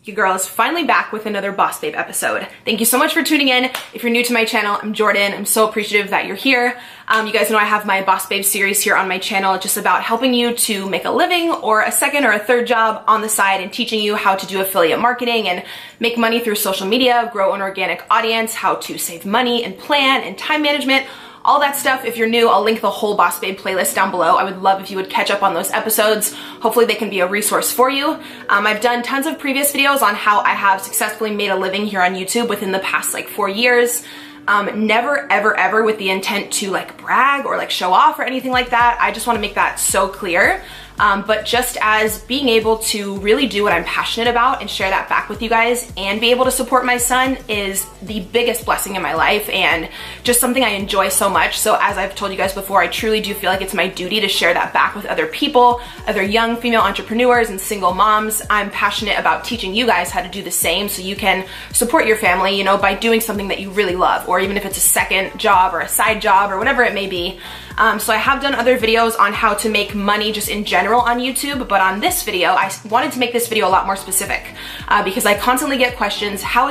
Your girl is finally back with another Boss Babe episode. Thank you so much for tuning in. If you're new to my channel, I'm Jordan. I'm so appreciative that you're here. You guys know I have my Boss Babe series here on my channel, just about helping you to make a living or a second or a third job on the side and teaching you how to do affiliate marketing and make money through social media, grow an organic audience, how to save money and plan and time management. All that stuff. If you're new, I'll link the whole Boss Babe playlist down below. I would love if you would catch up on those episodes. Hopefully they can be a resource for you. I've done tons of previous videos on how I have successfully made a living here on YouTube within the past like 4 years. Never, ever with the intent to like brag or like show off or anything like that. I just want to make that so clear. But just as being able to really do what I'm passionate about and share that back with you guys and be able to support my son is the biggest blessing in my life and just something I enjoy so much. So as I've told you guys before, I truly do feel like it's my duty to share that back with other people, other young female entrepreneurs and single moms. I'm passionate about teaching you guys how to do the same so you can support your family, you know, by doing something that you really love, or even if it's a second job or a side job or whatever it may be. So I have done other videos on how to make money just in general on YouTube, but on this video, I wanted to make this video a lot more specific because I constantly get questions, how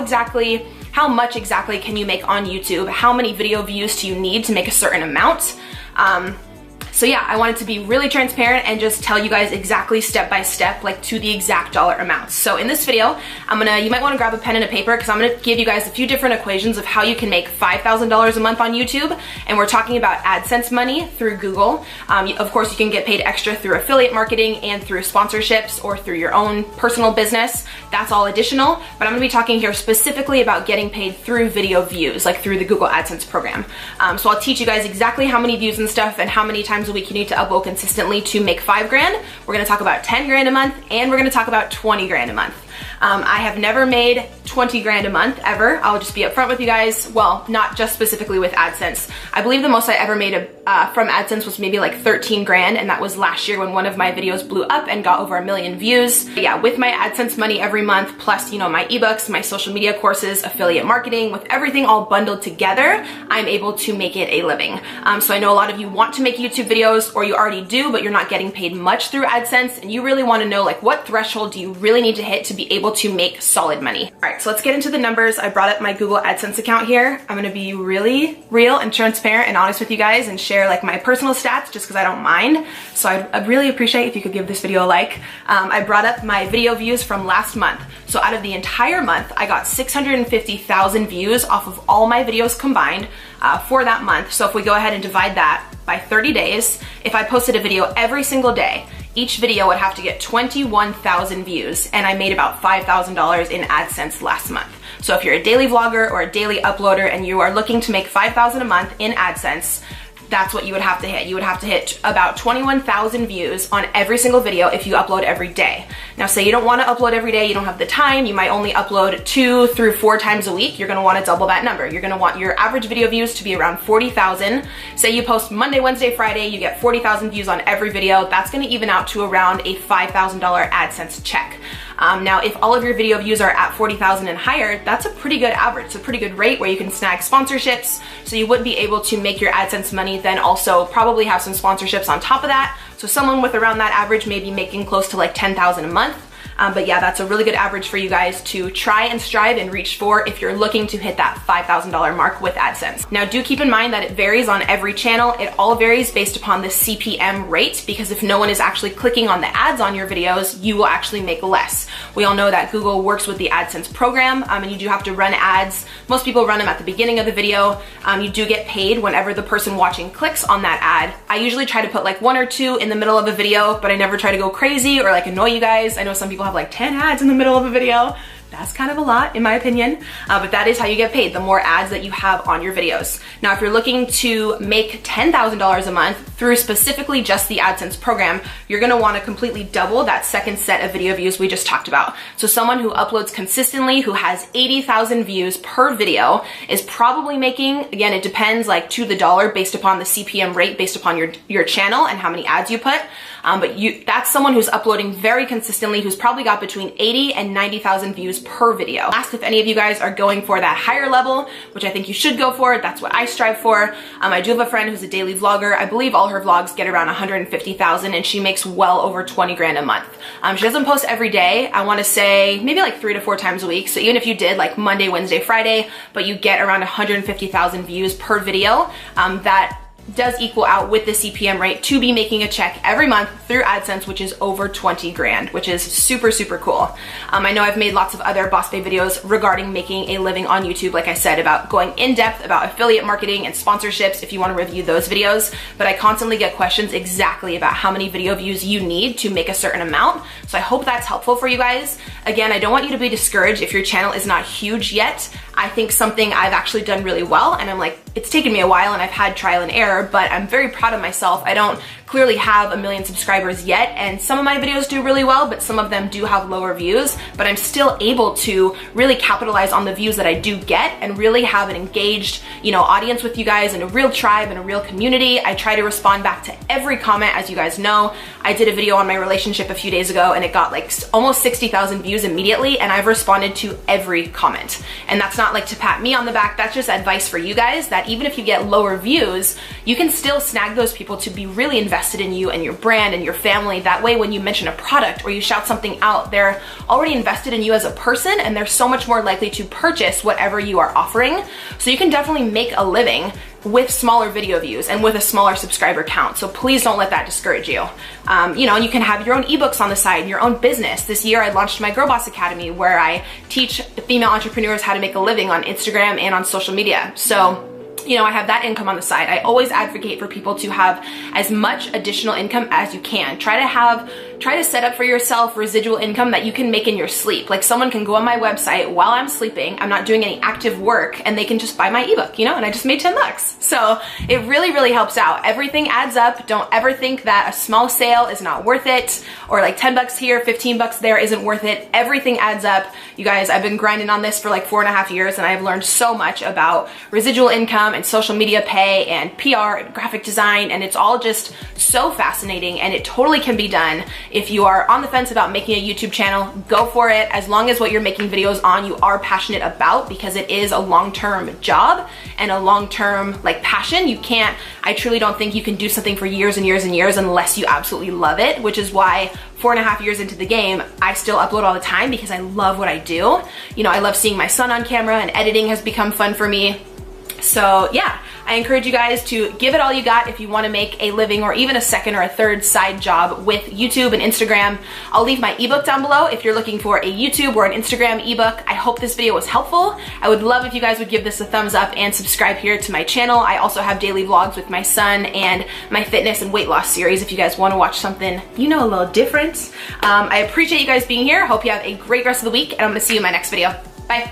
much exactly can you make on YouTube? How many video views do you need to make a certain amount? So yeah, I wanted to be really transparent and just tell you guys exactly step by step, like to the exact dollar amounts. So in this video, you might want to grab a pen and a paper because I'm going to give you guys a few different equations of how you can make $5,000 a month on YouTube. And we're talking about AdSense money through Google. Of course, you can get paid extra through affiliate marketing and through sponsorships or through your own personal business. That's all additional, but I'm going to be talking here specifically about getting paid through video views, like through the Google AdSense program. So I'll teach you guys exactly how many views and stuff and how many times a week you need to upload consistently to make 5 grand. We're gonna talk about 10 grand a month and we're gonna talk about 20 grand a month. I have never made 20 grand a month ever. I'll just be upfront with you guys. Well, not just specifically with AdSense. I believe the most I ever made from AdSense was maybe like 13 grand, and that was last year when one of my videos blew up and got over 1 million views. But yeah, with my AdSense money every month, plus, you know, my ebooks, my social media courses, affiliate marketing, with everything all bundled together, I'm able to make it a living. So I know a lot of you want to make YouTube videos, or you already do, but you're not getting paid much through AdSense, and you really want to know like what threshold do you really need to hit to be able to make solid money. All right, so let's get into the numbers. I brought up my Google AdSense account here. I'm gonna be really real and transparent and honest with you guys and share like my personal stats just because I don't mind. So I'd really appreciate if you could give this video a like. I brought up my video views from last month. So out of the entire month, I got 650,000 views off of all my videos combined for that month. So if we go ahead and divide that by 30 days, if I posted a video every single day, each video would have to get 21,000 views, and I made about $5,000 in AdSense last month. So if you're a daily vlogger or a daily uploader and you are looking to make $5,000 a month in AdSense, that's what you would have to hit. You would have to hit about 21,000 views on every single video if you upload every day. Now, say you don't want to upload every day, you don't have the time, you might only upload 2 through 4 times a week, you're going to want to double that number. You're going to want your average video views to be around 40,000. Say you post Monday, Wednesday, Friday, you get 40,000 views on every video. That's going to even out to around a $5,000 AdSense check. Now, if all of your video views are at 40,000 and higher, that's a pretty good average. It's a pretty good rate where you can snag sponsorships. So you would be able to make your AdSense money, then also probably have some sponsorships on top of that. So someone with around that average may be making close to like 10,000 a month. But yeah, that's a really good average for you guys to try and strive and reach for if you're looking to hit that $5,000 mark with AdSense. Now, do keep in mind that it varies on every channel. It all varies based upon the CPM rate, because if no one is actually clicking on the ads on your videos, you will actually make less. We all know that Google works with the AdSense program, and you do have to run ads. Most people run them at the beginning of the video. You do get paid whenever the person watching clicks on that ad. I usually try to put like 1 or 2 in the middle of a video, but I never try to go crazy or like annoy you guys. I know some people have like 10 ads in the middle of a video. That's kind of a lot in my opinion, but that is how you get paid, the more ads that you have on your videos. Now, if you're looking to make $10,000 a month through specifically just the AdSense program, you're gonna wanna completely double that second set of video views we just talked about. So someone who uploads consistently, who has 80,000 views per video, is probably making, again, it depends like to the dollar based upon the CPM rate, based upon your channel and how many ads you put. but that's someone who's uploading very consistently, who's probably got between 80 and 90,000 views per video. Ask if any of you guys are going for that higher level, which I think you should go for. That's what I strive for. I do have a friend who's a daily vlogger. I believe all her vlogs get around 150,000 and she makes well over 20 grand a month. She doesn't post every day. I want to say maybe like 3 to 4 times a week. So even if you did like Monday, Wednesday, Friday, but you get around 150,000 views per video, that does equal out with the CPM rate to be making a check every month through AdSense, which is over 20 grand, which is super, super cool. I know I've made lots of other Boss Babe videos regarding making a living on YouTube, like I said, about going in depth about affiliate marketing and sponsorships if you want to review those videos, but I constantly get questions exactly about how many video views you need to make a certain amount. So I hope that's helpful for you guys. Again, I don't want you to be discouraged if your channel is not huge yet. I think something I've actually done really well, and I'm like, it's taken me a while and I've had trial and error, but I'm very proud of myself. I don't clearly have 1 million subscribers yet, and some of my videos do really well, but some of them do have lower views, but I'm still able to really capitalize on the views that I do get and really have an engaged, audience with you guys and a real tribe and a real community. I try to respond back to every comment, as you guys know. I did a video on my relationship a few days ago and it got like almost 60,000 views immediately, and I've responded to every comment. And that's not like to pat me on the back, that's just advice for you guys, that even if you get lower views, you can still snag those people to be really invested in you and your brand and your family. That way, when you mention a product or you shout something out, they're already invested in you as a person, and they're so much more likely to purchase whatever you are offering. So you can definitely make a living with smaller video views and with a smaller subscriber count. So please don't let that discourage you. And you can have your own ebooks on the side and your own business. This year I launched my Girl Boss Academy, where I teach female entrepreneurs how to make a living on Instagram and on social media. So I have that income on the side. I always advocate for people to have as much additional income as you can. Try to set up for yourself residual income that you can make in your sleep. Like, someone can go on my website while I'm sleeping, I'm not doing any active work, and they can just buy my ebook, and I just made 10 bucks. So it really, really helps out. Everything adds up. Don't ever think that a small sale is not worth it, or like 10 bucks here, 15 bucks there isn't worth it. Everything adds up. You guys, I've been grinding on this for like 4.5 years, and I've learned so much about residual income and social media pay and PR and graphic design, and it's all just so fascinating, and it totally can be done. If you are on the fence about making a YouTube channel, go for it, as long as what you're making videos on you are passionate about, because it is a long-term job and a long-term passion. I truly don't think you can do something for years and years and years unless you absolutely love it, which is why 4.5 years into the game, I still upload all the time because I love what I do. I love seeing my son on camera, and editing has become fun for me. So yeah, I encourage you guys to give it all you got if you want to make a living, or even a second or a third side job with YouTube and Instagram. I'll leave my ebook down below if you're looking for a YouTube or an Instagram ebook. I hope this video was helpful. I would love if you guys would give this a thumbs up and subscribe here to my channel. I also have daily vlogs with my son and my fitness and weight loss series if you guys want to watch something, a little different. I appreciate you guys being here. Hope you have a great rest of the week, and I'm going to see you in my next video. Bye.